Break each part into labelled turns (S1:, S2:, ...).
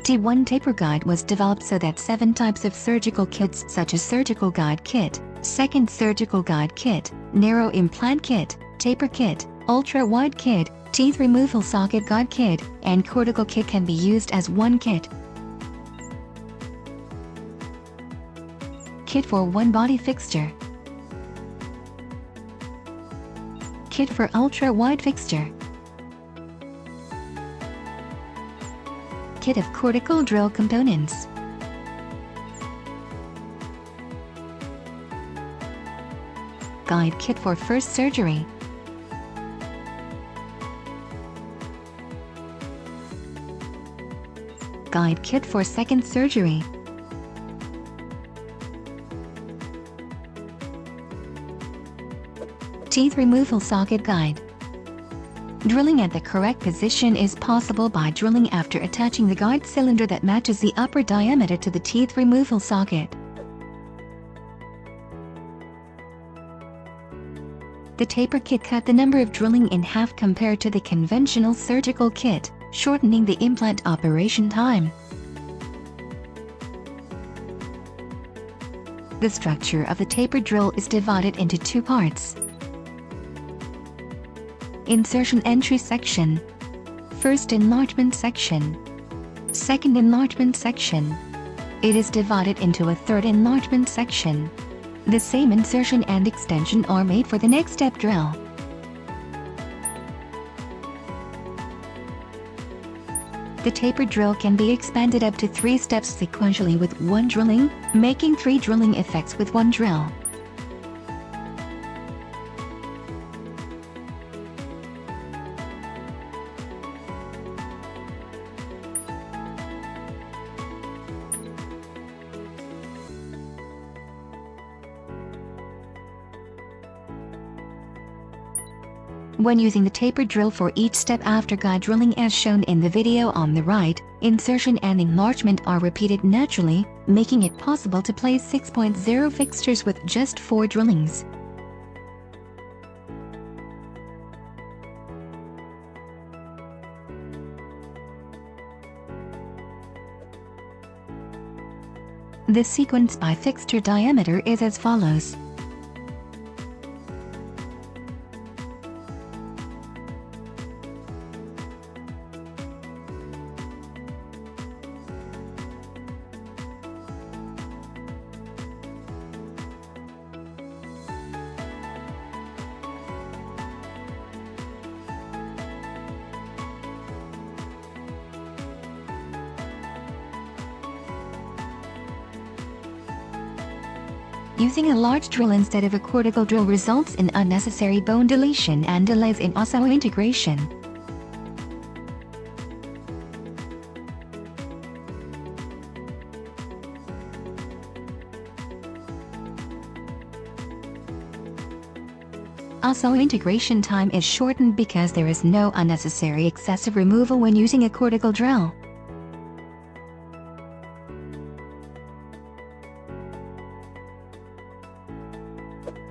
S1: T1 taper guide was developed so that 7 types of surgical kits such as surgical guide kit, second surgical guide kit, narrow implant kit, taper kit, ultra-wide kit, teeth removal socket guide kit, and cortical kit can be used as one kit. Kit for one body fixture. Kit for ultra-wide fixture. Kit of cortical drill components. Guide kit for first surgery. Guide kit for second surgery. Teeth removal socket guide. Drilling at the correct position is possible by drilling after attaching the guide cylinder that matches the upper diameter to the teeth removal socket. The taper kit cut the number of drilling in half compared to the conventional surgical kit, shortening the implant operation time. The structure of the taper drill is divided into 2 parts. Insertion entry section. First enlargement section. Second enlargement section. It is divided into a third enlargement section. The same insertion and extension are made for the next step drill. The taper drill can be expanded up to 3 steps sequentially with one drilling, making 3 drilling effects with one drill. When using the taper drill for each step after guide drilling as shown in the video on the right, insertion and enlargement are repeated naturally, making it possible to place 6.0 fixtures with just 4 drillings. The sequence by fixture diameter is as follows. Using a large drill instead of a cortical drill results in unnecessary bone deletion and delays in osseointegration. Osseointegration time is shortened because there is no unnecessary excessive removal when using a cortical drill.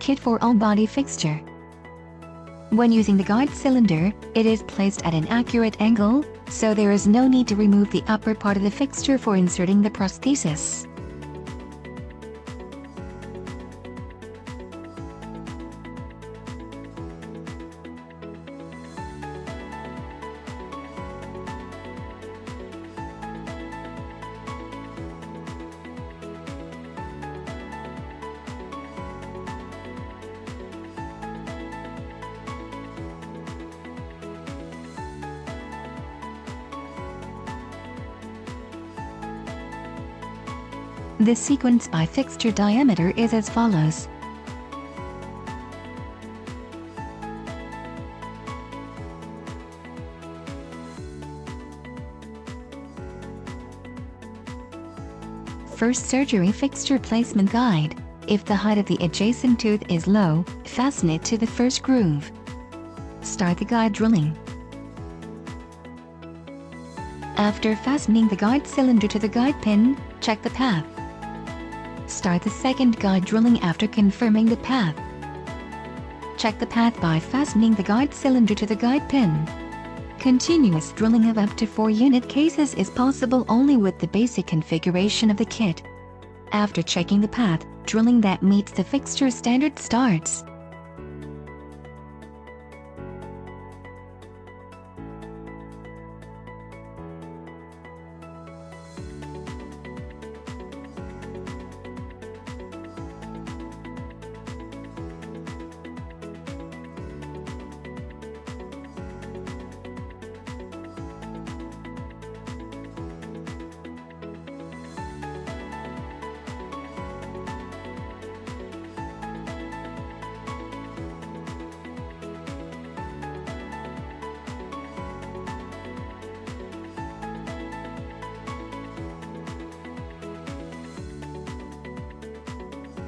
S1: Kit for all-body fixture. When using the guide cylinder, it is placed at an accurate angle, so there is no need to remove the upper part of the fixture for inserting the prosthesis. The sequence by fixture diameter is as follows. First surgery fixture placement guide. If the height of the adjacent tooth is low, fasten it to the first groove. Start the guide drilling. After fastening the guide cylinder to the guide pin, check the path. Start the second guide drilling after confirming the path. Check the path by fastening the guide cylinder to the guide pin. Continuous drilling of up to 4 unit cases is possible only with the basic configuration of the kit. After checking the path, drilling that meets the fixture standard starts.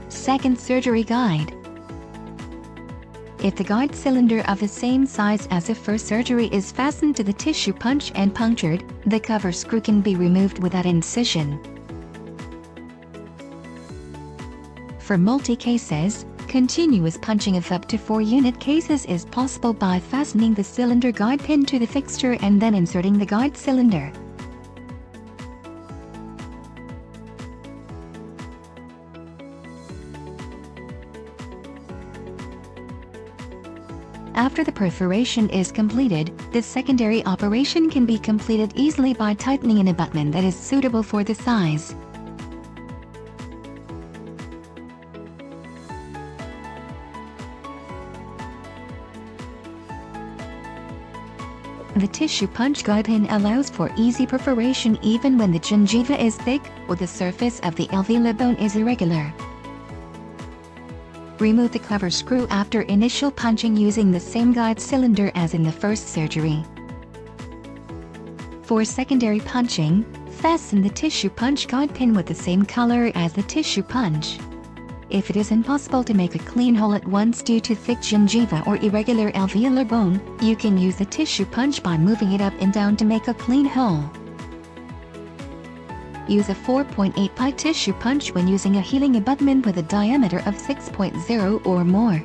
S1: Second surgery guide. If the guide cylinder of the same size as the first surgery is fastened to the tissue punch and punctured, the cover screw can be removed without incision. For multi-cases, continuous punching of up to 4 unit cases is possible by fastening the cylinder guide pin to the fixture and then inserting the guide cylinder. After the perforation is completed, the secondary operation can be completed easily by tightening an abutment that is suitable for the size. The tissue punch guide pin allows for easy perforation even when the gingiva is thick or the surface of the alveolar bone is irregular. Remove the cover screw after initial punching using the same guide cylinder as in the first surgery. For secondary punching, fasten the tissue punch guide pin with the same color as the tissue punch. If it is impossible to make a clean hole at once due to thick gingiva or irregular alveolar bone, you can use the tissue punch by moving it up and down to make a clean hole. Use a 4.8 pi tissue punch when using a healing abutment with a diameter of 6.0 or more.